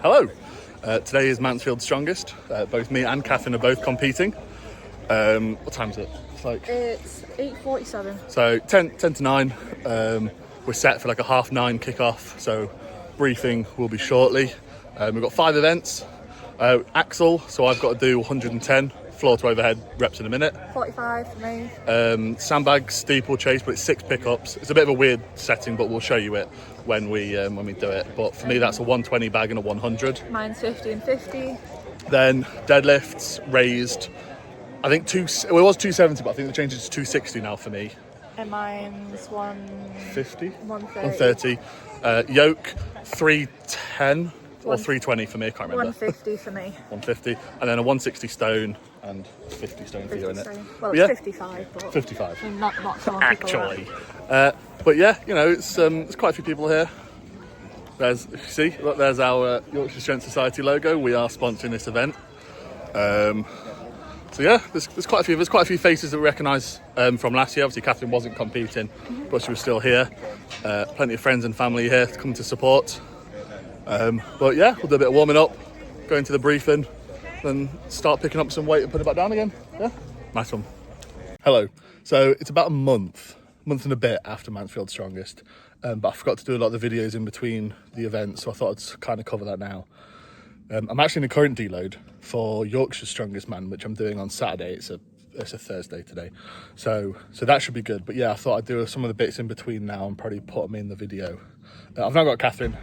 Hello. Today is Mansfield's strongest. Both me and Kathryn are both competing. What time is it? It's 8:47. So 10 to 9. We're set for like a 9:30 kickoff. So briefing will be shortly. We've got 5 events. Axel, so I've got to do 110 floor to overhead reps in a minute. 45 for me. Sandbag steeplechase, but it's 6 pickups. It's a bit of a weird setting, but we'll show you it when we do it. But for me, that's a 120 bag and a 100. Mine's 50 and 50. Then deadlifts raised. I think it was 270, but I think they changed it to 260 now for me. And mine's 150. 130. Yoke 310 or 320 for me. I can't remember. 150 for me. 150, and then a 160 stone and 50 stone for you, isn't it? Well, it's 55, but 55. Not Actually, but yeah, you know, it's quite a few people here. There's our Yorkshire Strength Society logo. We are sponsoring this event. So yeah, there's quite a few faces that we recognise from last year. Obviously, Kathryn wasn't competing, but she was still here. Plenty of friends and family here to come to support. But yeah, we'll do a bit of warming up, go into the briefing, then start picking up some weight and put it back down again. Yeah, nice one. Hello. So it's about a month and a bit after Mansfield's strongest, but I forgot to do a lot of the videos in between the events, so I thought I'd kind of cover that now. I'm actually in a current deload for Yorkshire's strongest man, which I'm doing on Saturday. It's a Thursday today, so that should be good. But yeah, I thought I'd do some of the bits in between now and probably put them in the video. I've now got Kathryn.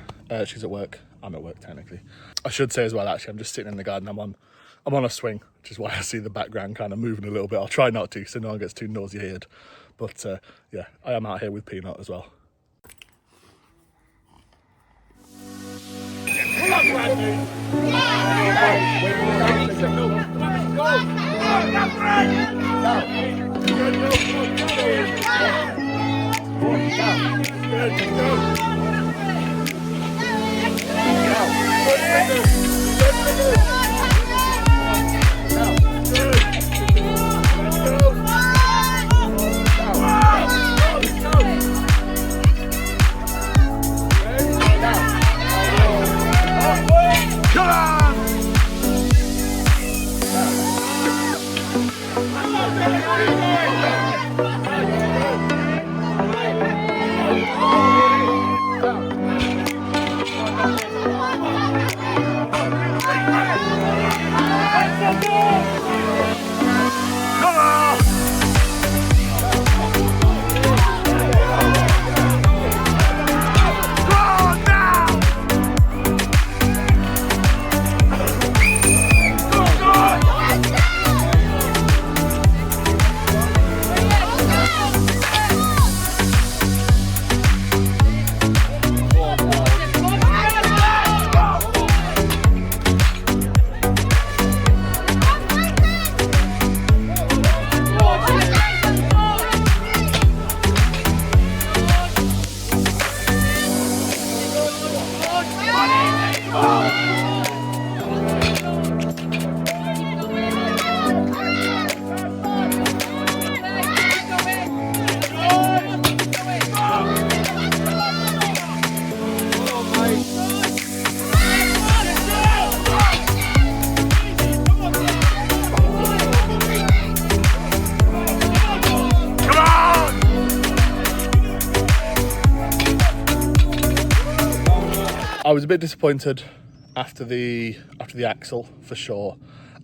She's at work. I'm at work technically. I should say as well, actually, I'm just sitting in the garden. I'm on a swing, which is why I see the background kind of moving a little bit. I'll try not to, so no one gets too nauseated. But yeah, I am out here with Peanut as well. I was a bit disappointed after the Axel, for sure.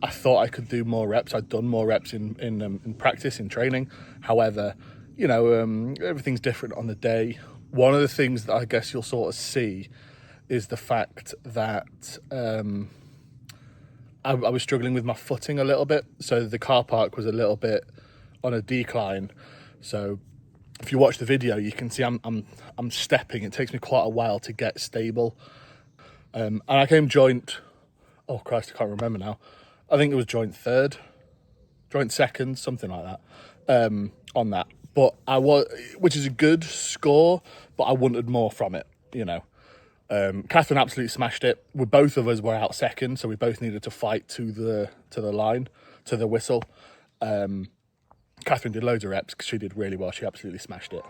I thought I could do more reps. I'd done more reps in practice, in training. However, you know, everything's different on the day. One of the things that I guess you'll sort of see is the fact that I was struggling with my footing a little bit. So the car park was a little bit on a decline. So if you watch the video, you can see I'm stepping. It takes me quite a while to get stable. And I came joint, oh Christ, I can't remember now. I think it was joint second, something like that, on that. But which is a good score, but I wanted more from it, you know. Kathryn absolutely smashed it. Both of us were out second, so we both needed to fight to the line, to the whistle. Kathryn did loads of reps because she did really well. She absolutely smashed it.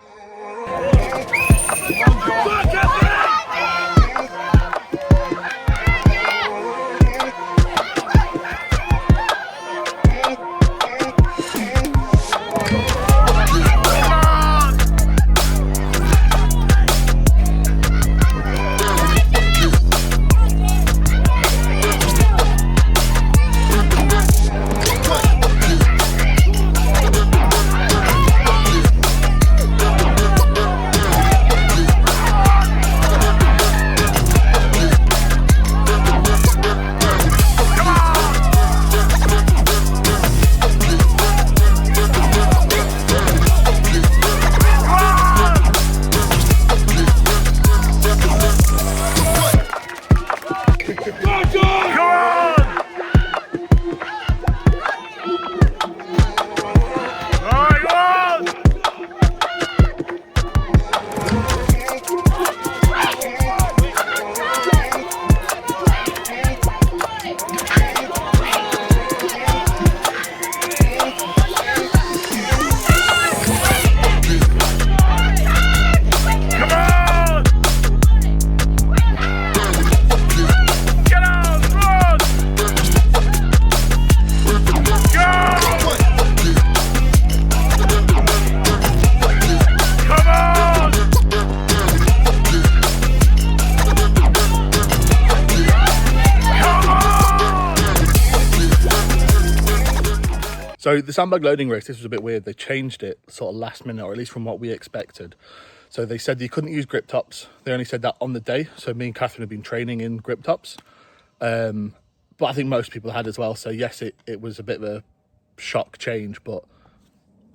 So the sandbag loading race, this was a bit weird. They changed it sort of last minute, or at least from what we expected. So they said you couldn't use grip tops. They only said that on the day. So me and Kathryn have been training in grip tops. But I think most people had as well. So yes, it was a bit of a shock change, but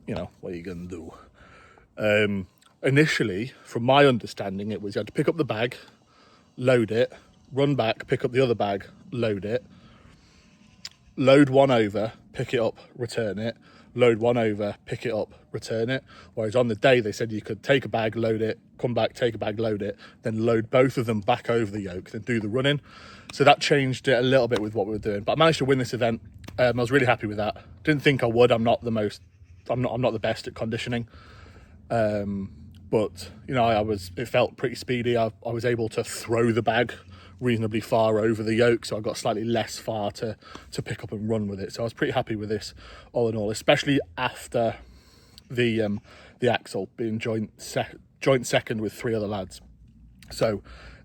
you know, what are you going to do? Initially, from my understanding, it was you had to pick up the bag, load it, run back, pick up the other bag, load it, load one over, pick it up, return it, load one over, pick it up, return it. Whereas on the day, they said you could take a bag, load it, come back, take a bag, load it, then load both of them back over the yoke, then do the running. So that changed it a little bit with what we were doing. But I managed to win this event. I was really happy with that. Didn't think I would. I'm not the best at conditioning. But you know, it felt pretty speedy. I was able to throw the bag reasonably far over the yoke, so I got slightly less far to pick up and run with it. So I was pretty happy with this all in all, especially after the Axel being joint second with 3 other lads. So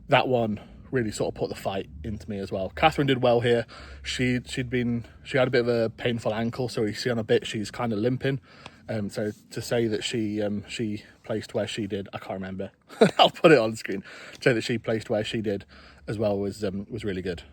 that one really sort of put the fight into me as well. Kathryn did well here. She had a bit of a painful ankle, so you see on a bit she's kind of limping. So to say that she placed where she did, I can't remember. I'll put it on screen. To say that she placed where she did as well was really good.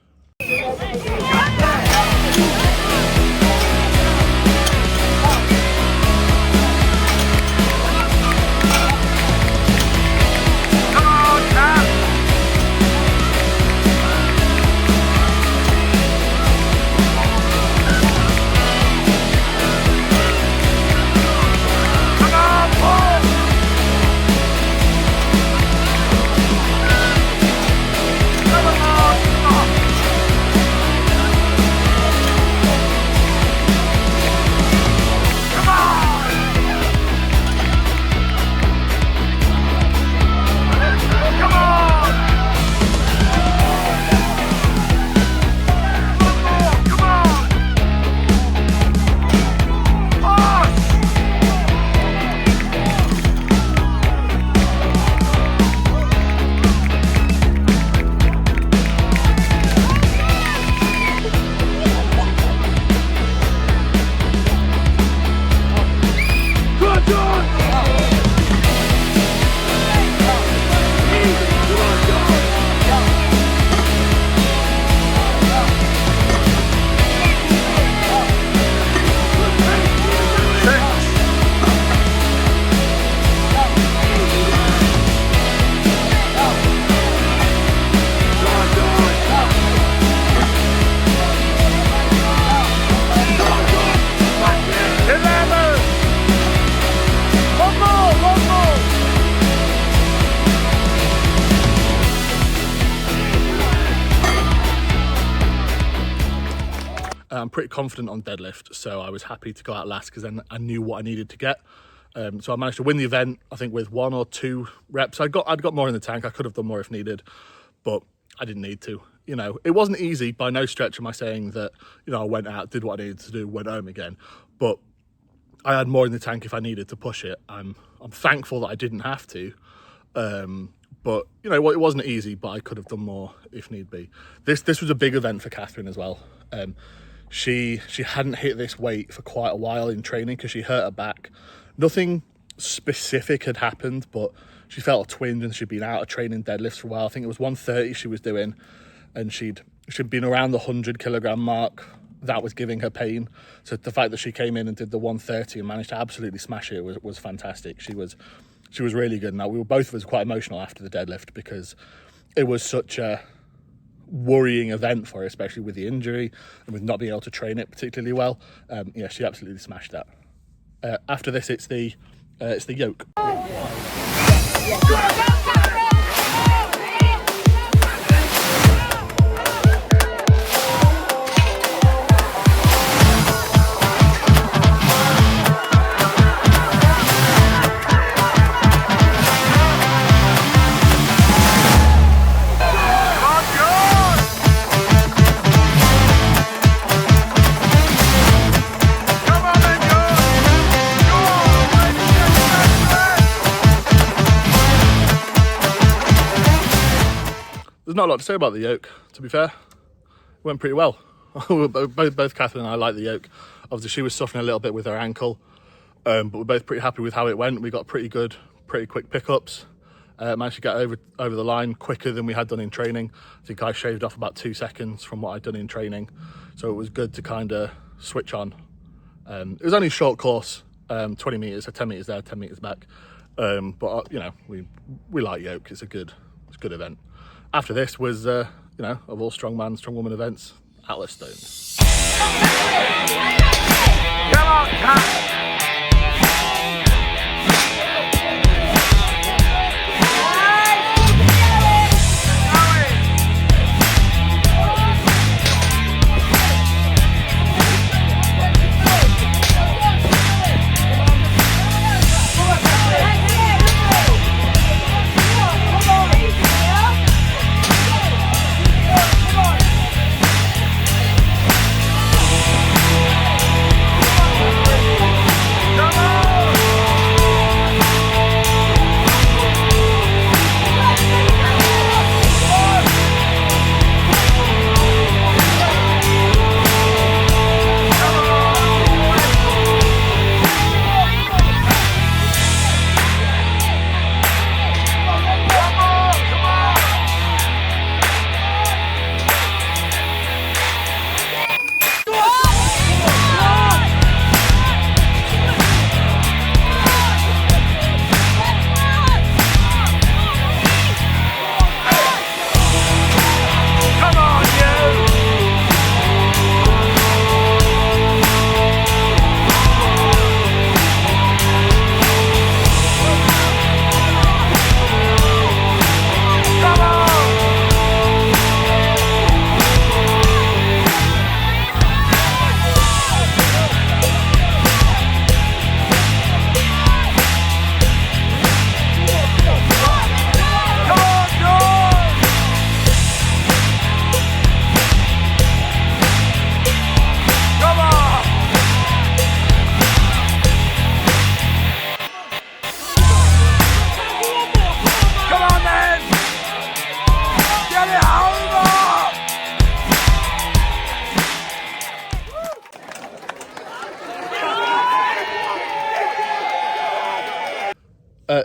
I'm pretty confident on deadlift, so I was happy to go out last because then I knew what I needed to get. So I managed to win the event, I think, with 1 or 2 reps. I'd got more in the tank. I could have done more if needed, but I didn't need to. You know, it wasn't easy. By no stretch am I saying that, you know, I went out, did what I needed to do, went home again. But I had more in the tank if I needed to push it. I'm thankful that I didn't have to. But, you know, it wasn't easy, but I could have done more if need be. This was a big event for Kathryn as well. She hadn't hit this weight for quite a while in training because she hurt her back. Nothing specific had happened, but she felt a twinge and she'd been out of training deadlifts for a while. I think it was 130 she was doing, and she'd been around the 100 kilogram mark. That was giving her pain. So the fact that she came in and did the 130 and managed to absolutely smash it was fantastic. She was really good. Now, we were both of us quite emotional after the deadlift because it was such a worrying event for her, especially with the injury and with not being able to train it particularly well. Yeah, she absolutely smashed that. After this, it's the yoke. There's not a lot to say about the yoke, to be fair. It went pretty well. both Kathryn and I like the yoke. Obviously, she was suffering a little bit with her ankle, but we're both pretty happy with how it went. We got pretty quick pickups. Managed to get over the line quicker than we had done in training. I think I shaved off about 2 seconds from what I'd done in training, so it was good to kind of switch on. It was only a short course, 20 metres, so 10 metres there, 10 metres back. But you know, we like yoke. It's a good event. After this was, you know, of all strongman, strongwoman events, Atlas Stones. Come on, Kat!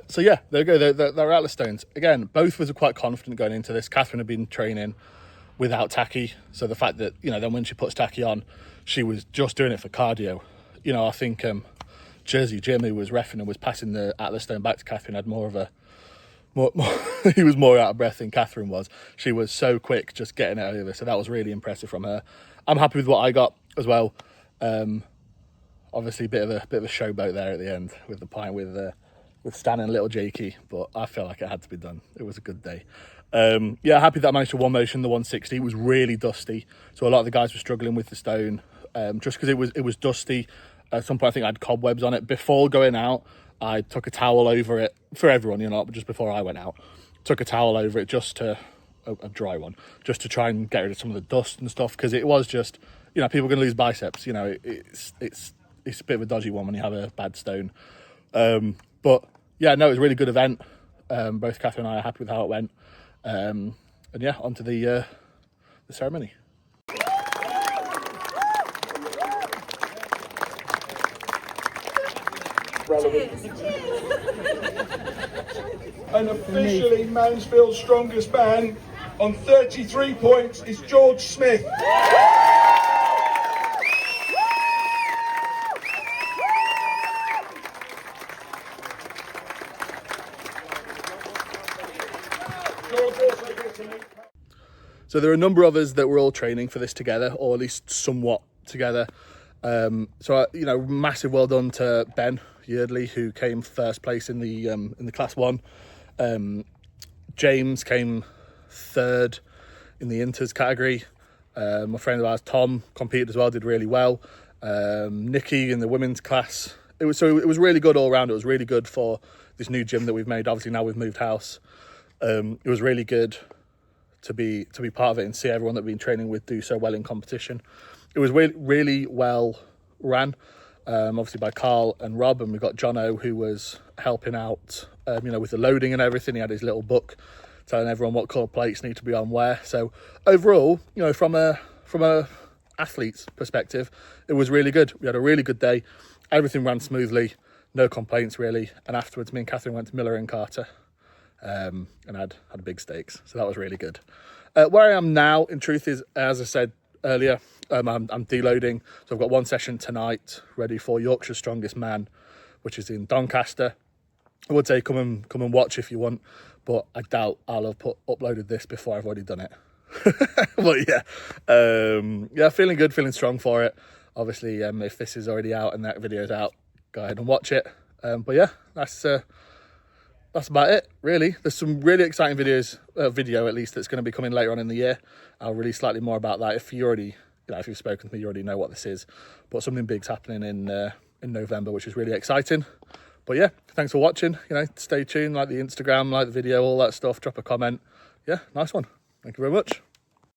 So yeah, there you go. They're Atlas Stones. Again, both was quite confident going into this. Kathryn had been training without tacky, so the fact that, you know, then when she puts tacky on, she was just doing it for cardio. You know, I think Jersey Jim, who was reffing and was passing the Atlas Stone back to Kathryn, had more he was more out of breath than Kathryn was. She was so quick just getting it over, so that was really impressive from her. I'm happy with what I got as well. Obviously, a bit of a showboat there at the end with the pint with Stan and little Jakey, but I felt like it had to be done. It was a good day. Yeah, happy that I managed to one motion the 160. It was really dusty, so a lot of the guys were struggling with the stone, just because it was dusty. At some point, I think I had cobwebs on it. Before going out, I took a towel over it for everyone, you know, but just before I went out, took a towel over it just to a dry one, just to try and get rid of some of the dust and stuff, because it was just, you know, people are going to lose biceps. You know, it's a bit of a dodgy one when you have a bad stone. But yeah, no, it was a really good event. Both Kathryn and I are happy with how it went. And yeah, on to the ceremony. And officially Mansfield's strongest man on 33 points is George Smith. So there are a number of us that were all training for this together, or at least somewhat together. So you know, massive well done to Ben Yeardley, who came first place in the class 1. James came third in the inters category. My friend of ours, Tom, competed as well, did really well. Nikki in the women's class. It was really good all round. It was really good for this new gym that we've made. Obviously now we've moved house. It was really good to be part of it and see everyone that we've been training with do so well in competition. It was really well ran, obviously by Carl and Rob, and we got Jono, who was helping out, you know, with the loading and everything. He had his little book telling everyone what colour plates need to be on where. So overall, you know, from a athlete's perspective, it was really good. We had a really good day. Everything ran smoothly, no complaints really. And afterwards, me and Kathryn went to Miller and Carter, and had big steaks. So that was really good. Where I am now, in truth, is, as I said earlier, I'm deloading. So I've got one session tonight ready for Yorkshire's Strongest Man, which is in Doncaster. I would say come and watch if you want, but I doubt I'll have uploaded this before I've already done it. But yeah, feeling good, feeling strong for it. Obviously, if this is already out and that video's out, go ahead and watch it. But yeah, that's about it, really. There's some really exciting video at least, that's going to be coming later on in the year. I'll release slightly more about that. If you've spoken to me, you already know what this is. But something big's happening in November, which is really exciting. But yeah, thanks for watching. You know, stay tuned, like the Instagram, like the video, all that stuff. Drop a comment. Yeah, nice one. Thank you very much.